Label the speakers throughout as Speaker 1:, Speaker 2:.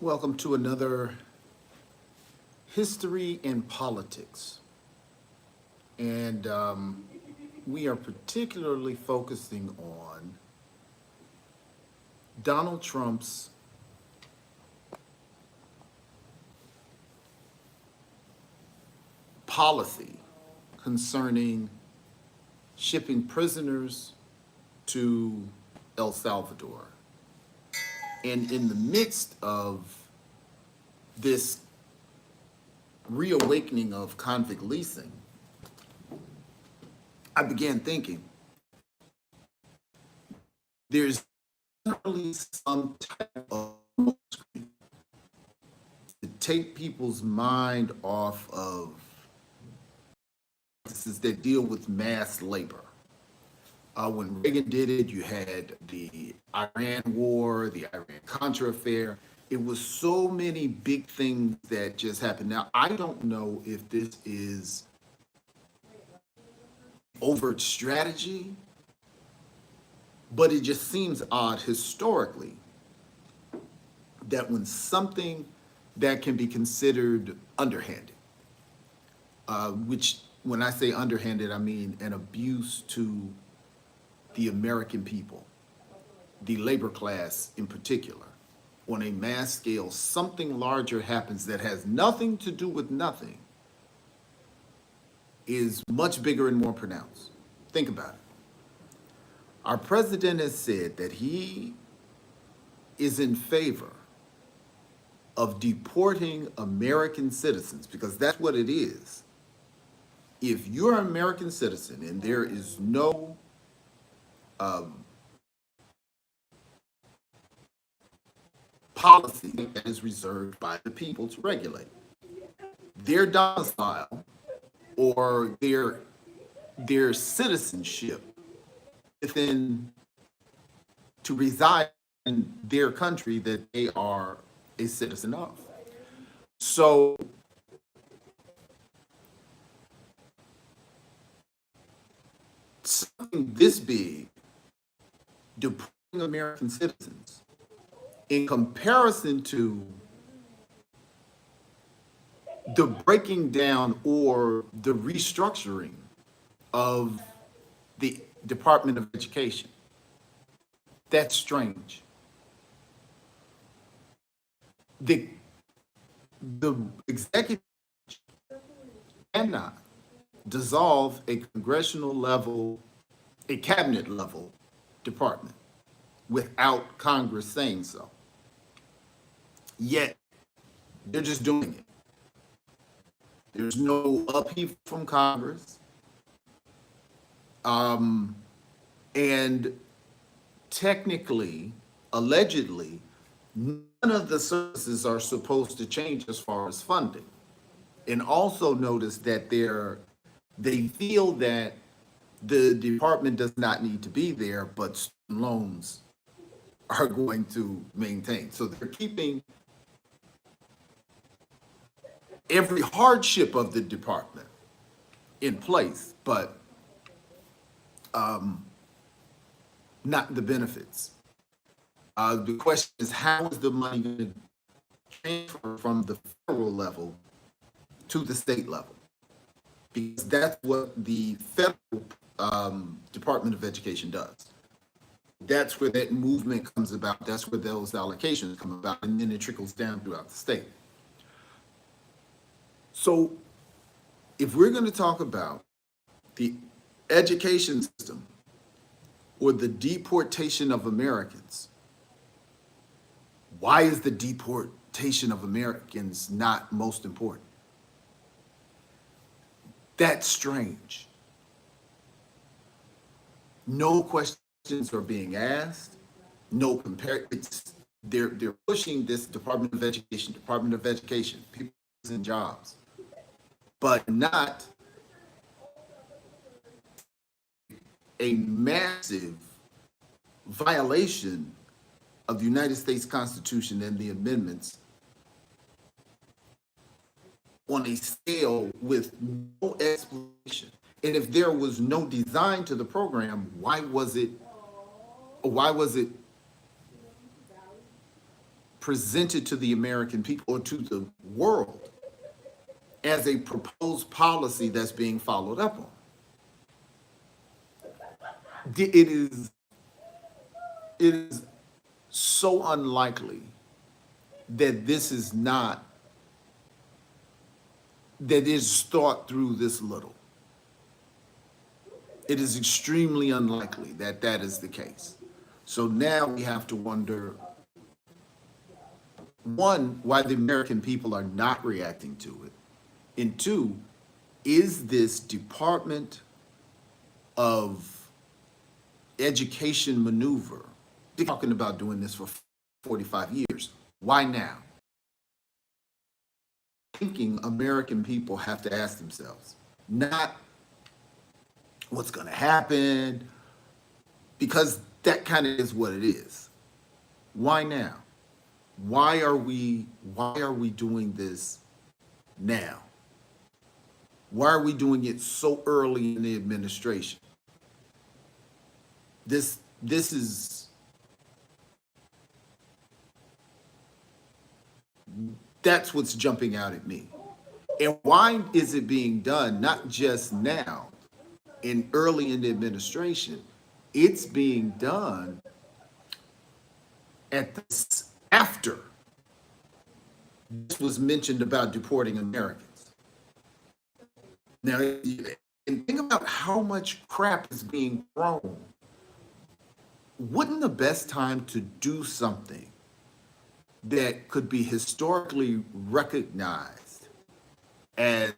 Speaker 1: Welcome to another History and Politics. And we are particularly focusing on Donald Trump's policy concerning shipping prisoners to El Salvador. And in the midst of this reawakening of convict leasing, I began thinking there's certainly some type of to take people's mind off of practices that deal with mass labor. When Reagan did it, you had the Iran war, the Iran-Contra affair. It was so many big things that just happened. Now, I don't know if this is overt strategy, but it just seems odd historically that when something that can be considered underhanded, which when I say underhanded, I mean an abuse to the American people, the labor class in particular, on a mass scale, something larger happens that has nothing to do with nothing, is much bigger and more pronounced. Think about it. Our president has said that he is in favor of deporting American citizens because that's what it is. If you're an American citizen and there is no policy that is reserved by the people to regulate their domicile or their citizenship within to reside in their country that they are a citizen of. So something this big, deporting American citizens, in comparison to the breaking down or the restructuring of the Department of Education, that's strange. The, the executive cannot dissolve a congressional level, a cabinet level department without Congress saying so. Yet they're just doing it. There's no upheaval from Congress. And technically, allegedly, none of the services are supposed to change as far as funding. And also notice that they feel that the department does not need to be there, but student loans are going to maintain. So they're keeping every hardship of the department in place, but not the benefits. The question is, how is the money going to transfer from the federal level to the state level? Because that's what the federal Department of Education does. That's where that movement comes about. That's where those allocations come about, and then it trickles down throughout the state. So if we're going to talk about the education system or the deportation of Americans, why is the deportation of Americans not most important? That's strange. No questions are being asked. No compare. They're pushing this Department of Education, people in jobs, but not a massive violation of the United States Constitution and the amendments on a scale with no explanation. And if there was no design to the program, why was it presented to the American people or to the world as a proposed policy that's being followed up on. It is so unlikely that this is not that is thought through this little. It is extremely unlikely that that is the case. So now we have to wonder, one, why the American people are not reacting to it, and two, is this Department of Education maneuver, they're talking about doing this for 45 years, why now? Thinking American people have to ask themselves, not what's going to happen, because that kind of is what it is. Why now? Why are we doing this now? Why are we doing it so early in the administration? This is, that's what's jumping out at me. And why is it being done not just now, in early in the administration? It's being done at this, after this was mentioned about deporting Americans. Now, and think about how much crap is being thrown. Wouldn't the best time to do something that could be historically recognized as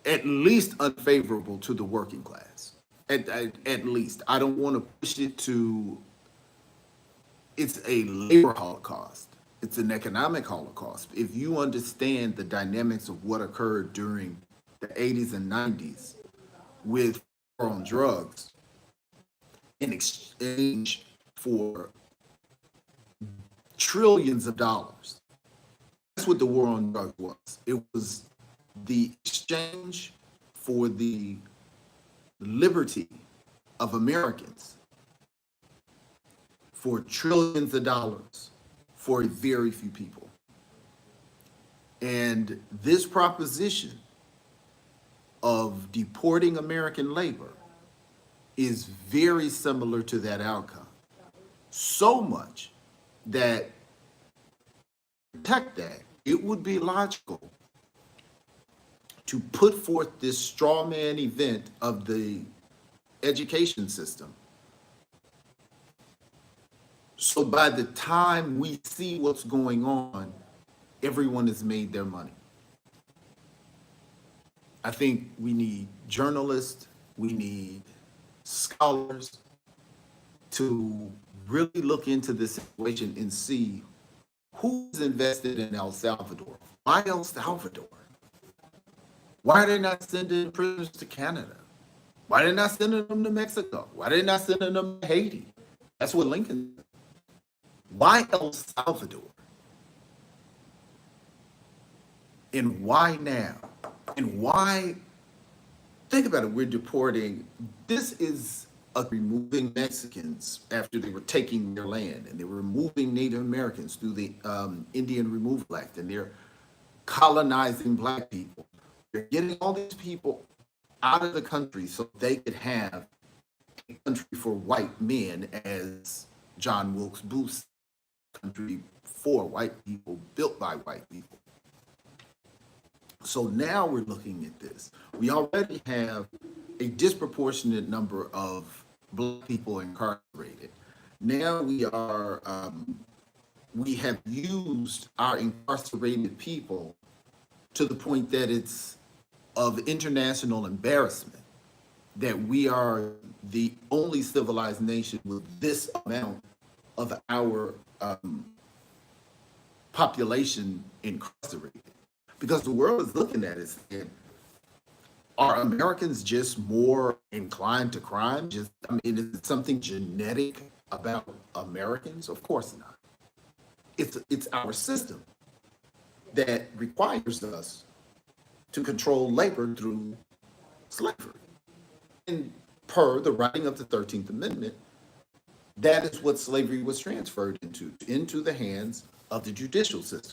Speaker 1: at least unfavorable to the working class? At least. I don't want to push it to, it's a labor holocaust. It's an economic holocaust. If you understand the dynamics of what occurred during the 80s and 90s with war on drugs in exchange for trillions of dollars. That's what the war on drugs was. It was the exchange for the liberty of Americans for trillions of dollars for a very few people. And this proposition of deporting American labor is very similar to that outcome. So much that to protect that, it would be logical to put forth this straw man event of the education system. So by the time we see what's going on, everyone has made their money. I think we need journalists, we need scholars to really look into this situation and see who's invested in El Salvador. Why El Salvador? Why are they not sending prisoners to Canada? Why are they not sending them to Mexico? Why are they not sending them to Haiti? That's what Lincoln said. Why El Salvador? And why now? And why, think about it, we're deporting, this is removing Mexicans after they were taking their land, and they were removing Native Americans through the Indian Removal Act, and they're colonizing Black people. They're getting all these people out of the country so they could have a country for white men, as John Wilkes Booth said, country for white people, built by white people. So now we're looking at this. We already have a disproportionate number of Black people incarcerated. Now we have used our incarcerated people to the point that it's of international embarrassment that we are the only civilized nation with this amount of our population incarcerated. Because the world is looking at it saying, are Americans just more inclined to crime? Is it something genetic about Americans? Of course not. It's our system that requires us to control labor through slavery. And per the writing of the 13th Amendment, that is what slavery was transferred into the hands of the judicial system.